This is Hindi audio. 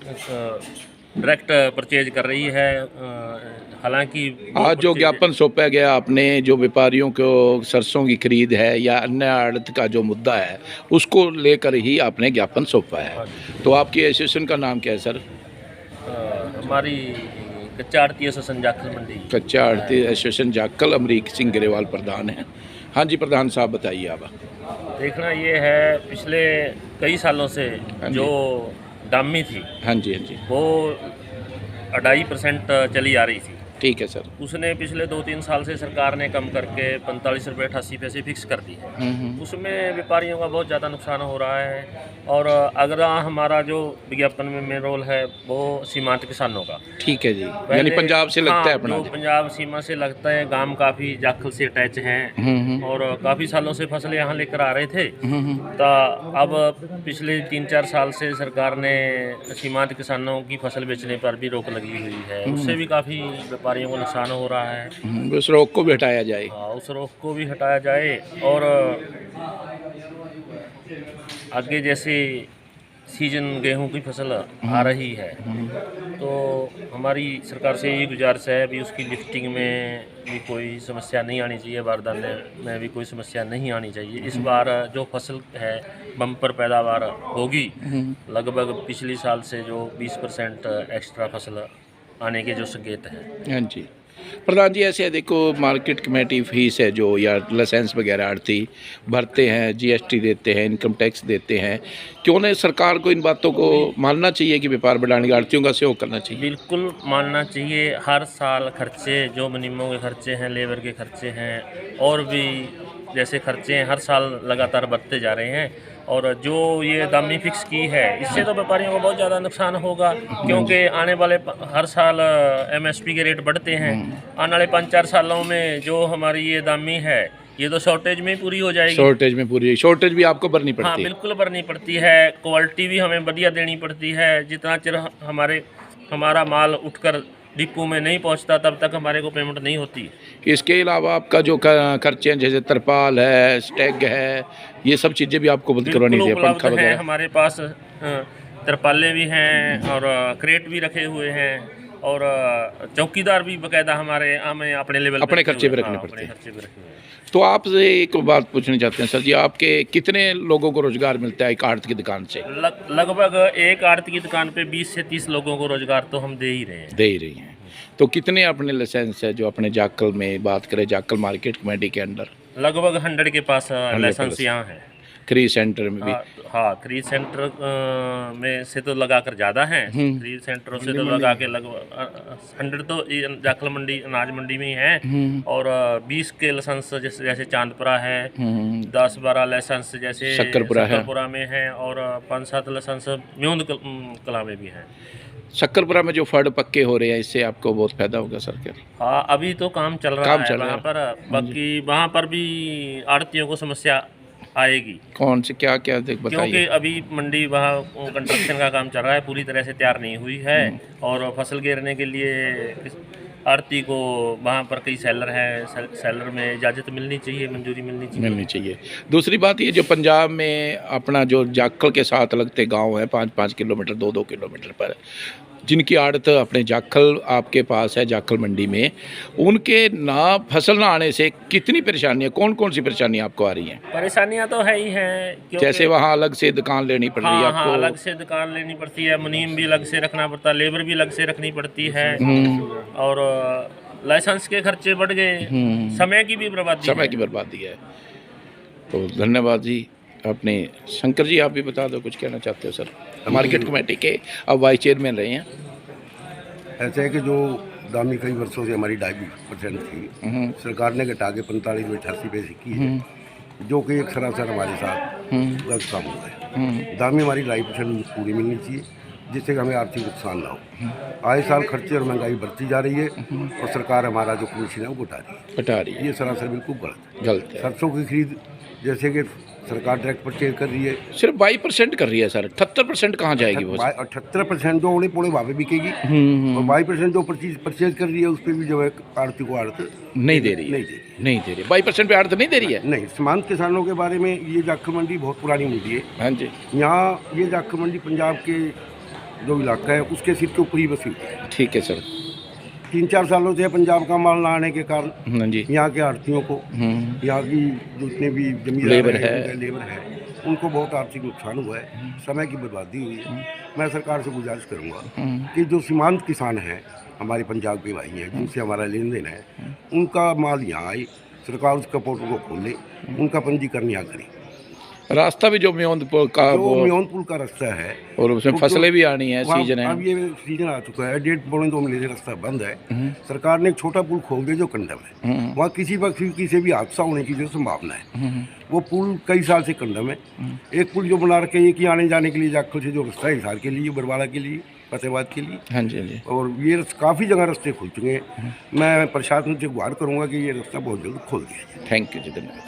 डायरेक्ट परचेज कर रही है। हालांकि आज जो ज्ञापन सौंपा गया आपने, जो व्यापारियों को सरसों की खरीद है या अन्य आड़त का जो मुद्दा है, उसको लेकर ही आपने ज्ञापन सौंपा है। हाँ जी। तो आपकी एसोसिएशन का नाम क्या है सर? हमारी कच्चा आड़ती एसोसिएशन जाखल मंडी। कच्चा आड़ती एसोसिएशन जाखल, अमरीक सिंह ग्रेवाल प्रधान है। हाँ जी प्रधान साहब, बताइए आप। देखना ये है, पिछले कई सालों से हाँ जी। जो दामी थी हाँ जी, हाँ जी, वो 2.5% चली आ रही थी। ठीक है सर। उसने पिछले 2-3 साल से सरकार ने कम करके 45 रुपये 88 पैसे फिक्स कर दी है। उसमें व्यापारियों का बहुत ज़्यादा नुकसान हो रहा है। और अगर हमारा जो विज्ञापन में रोल है वो सीमांत किसानों का। ठीक है जी, यानी पहले- पंजाब से लगता है हाँ, अपना। जो पंजाब सीमा से लगता है, गांव काफ़ी जाखल से अटैच हैं और काफ़ी सालों से फसल यहाँ लेकर आ रहे थे। तो अब पिछले 3-4 साल से सरकार ने सीमांत किसानों की फसल बेचने पर भी रोक लगी हुई है। उससे भी काफ़ी व्यापारियों को नुकसान हो रहा है। उस रोक को भी हटाया जाए। हाँ, उस रोक को भी हटाया जाए। और आगे जैसे सीजन गेहूं की फसल आ रही है, तो हमारी सरकार से यही गुजारिश है भी उसकी लिफ्टिंग में भी कोई समस्या नहीं आनी चाहिए, बारदाने में भी कोई समस्या नहीं आनी चाहिए। इस बार जो फसल है बम्पर पैदावार होगी, लगभग पिछली साल से जो 20% एक्स्ट्रा फसल आने के जो संकेत हैं। हाँ जी प्रधान जी, ऐसे देखो मार्केट कमेटी फीस है जो, या लाइसेंस वगैरह आड़ती भरते हैं, जीएसटी देते हैं, इनकम टैक्स देते हैं, क्यों नहीं सरकार को इन बातों को मानना चाहिए कि व्यापार बढ़ाने के आड़तियों का सहयोग करना चाहिए? बिल्कुल मानना चाहिए। हर साल खर्चे, जो मुनीमों के खर्चे हैं, लेबर के खर्चे हैं, और भी जैसे खर्चे हैं, हर साल लगातार बढ़ते जा रहे हैं। और जो ये दामी फिक्स की है, इससे तो व्यापारियों को बहुत ज़्यादा नुकसान होगा, क्योंकि आने वाले हर साल एमएसपी के रेट बढ़ते हैं। आने वाले 5-4 सालों में जो हमारी ये दामी है, ये तो शॉर्टेज में ही पूरी हो जाएगी। शॉर्टेज भी आपको भरनी पड़ती है? हाँ, बिल्कुल भरनी पड़ती है। क्वालिटी भी हमें बढ़िया देनी पड़ती है। जितना चिर हमारा माल उठकर डिपो में नहीं पहुंचता, तब तक हमारे को पेमेंट नहीं होती। इसके अलावा आपका जो खर्चे हैं, जैसे तरपाल है, स्टैग है, ये सब चीज़ें भी आपको बंद करवानी चाहिए, पंखा है। वगैरह? हमारे पास तरपाले भी हैं और क्रेट भी रखे हुए हैं, और चौकीदार भी बकायदा हमें अपने लेवल अपने खर्चे पे रखने पड़ते हैं। तो आपसे एक बात पूछना चाहते हैं सर जी, आपके कितने लोगों को रोजगार मिलता है एक आड़त की दुकान से? लगभग एक आड़त की दुकान पे 20 से 30 लोगों को रोजगार तो हम दे ही रहे हैं। तो कितने अपने लाइसेंस है जो अपने जाखल में बात करें, जाखल मार्केट कमेटी के अंदर? लगभग 100 के पास लाइसेंस यहाँ है। खरीद सेंटर में भी? हाँ, खरीद सेंटर में से तो लगा कर ज़्यादा हैं। खरीद सेंटरों से तो लगा के लगभग 100 तो जाखल मंडी, अनाज मंडी में ही हैं। और 20 के लाइसेंस जैसे चांदपुरा है, 10-12 लाइसेंस जैसे शक्करपुरा में है, और 5-7 लाइसेंस म्योंद कला में भी हैं। शक्करपुरा में जो फड़ पक्के हो रहे हैं, इससे आपको बहुत फायदा होगा सर? क्या? हाँ, अभी तो काम चल रहा है वहाँ पर। बाकी वहाँ पर भी आड़तियों को समस्या आएगी। कौन से, क्या क्या बताइए? क्योंकि अभी मंडी वहाँ कंस्ट्रक्शन का काम चल रहा है, पूरी तरह से तैयार नहीं हुई है। और फसल गिरने के लिए आड़ती को वहाँ पर कई सेलर हैं, सेलर में इजाज़त मिलनी चाहिए, मंजूरी मिलनी चाहिए। दूसरी बात ये, जो पंजाब में अपना जो जाखल के साथ लगते गांव हैं 5-5 किलोमीटर, 2-2 किलोमीटर पर, जिनकी आड़त अपने जाखल आपके पास है, जाखल मंडी में, उनके ना फसल ना आने से कितनी परेशानियाँ, कौन कौन सी परेशानियाँ आपको आ रही हैं? परेशानियाँ तो है ही हैं। जैसे वहाँ अलग से दुकान लेनी पड़ रही है आपको? हाँ, अलग से दुकान लेनी पड़ती है, मुनीम भी अलग से रखना पड़ता है, लेबर भी अलग से रखनी पड़ती है, और लाइसेंस के खर्चे बढ़ गए, समय की भी बर्बादी है। तो धन्यवाद जी। अपने शंकर जी, आप भी बता दो, कुछ कहना चाहते हो सर? मार्केट कमेटी के अब वाइस चेयरमैन रहे हैं। ऐसा है कि जो दामी कई वर्षों से हमारी 2.5% थी, सरकार ने घटा के 45 में 88 पैसे की है, जो कि एक सरासर हमारे साथ गलत काम हुआ है। दामी हमारी 2.5% पूरी मिलनी चाहिए, जिससे कि हमें आर्थिक नुकसान ना हो। आए साल खर्चे और महंगाई बढ़ती जा रही है, और सरकार हमारा जो कमीशन है वो घटा रही है। ये सरासर बिल्कुल गलत है। सरसों की खरीद जैसे कि सरकार डायरेक्ट परचेज कर रही है, सिर्फ 22% कर रही है सर। 78% कहाँ जाएगी वो? 78% जो ओले पोले भावे बिकेगी, और 22% जो परचेज कर रही है उस पर भी जो है आड़ती को आड़त नहीं दे रही। 22% पे आड़त नहीं दे रही है? नहीं। सीमांत किसानों के बारे में, ये जाखल मंडी बहुत पुरानी मंडी है। हाँ जी। यहाँ ये जाखल मंडी पंजाब के जो इलाका है उसके सिर के ऊपर ही बसी हुई है। ठीक है सर। 3-4 सालों से पंजाब का माल ना आने के कारण हाँ जी। यहाँ के आड़तियों को, यहाँ की जितने भी जमींदार लेबर हैं, है। लेबर है, उनको बहुत आर्थिक नुकसान हुआ है, समय की बर्बादी हुई है। मैं सरकार से गुजारिश करूँगा कि जो सीमांत किसान हैं, हमारे पंजाब के भाई हैं, जिनसे हमारा लेन देन है, उनका माल यहाँ आए, सरकार उसका पोर्टल को खोले, उनका पंजीकरण यहाँ करे। रास्ता भी जो म्योंदपुर का जो वो, म्योंदपुर का रास्ता है और उसमें तो फसलें भी आनी है, वहाँ- सीजन है। अब ये सीजन आ चुका है, 1.5-2 महीने से रास्ता बंद है। सरकार ने एक छोटा पुल खोल दिया जो कंडम है, वहाँ किसी वक्त किसी भी हादसा होने की जो संभावना है। वो पुल कई साल से कंडम है। एक पुल जो बना रखे हैं कि आने जाने के लिए जाखल से जो रास्ता है हिसार के लिए, बरवाड़ा के लिए, फतेहाबाद के लिए, हाँ जी, हाँ जी। और ये काफ़ी जगह रास्ते खुल चुके हैं। मैं प्रशासन से गुहार करूँगा कि ये रास्ता बहुत जल्द खोल दिया जाए। थैंक यू जी, धन्यवाद।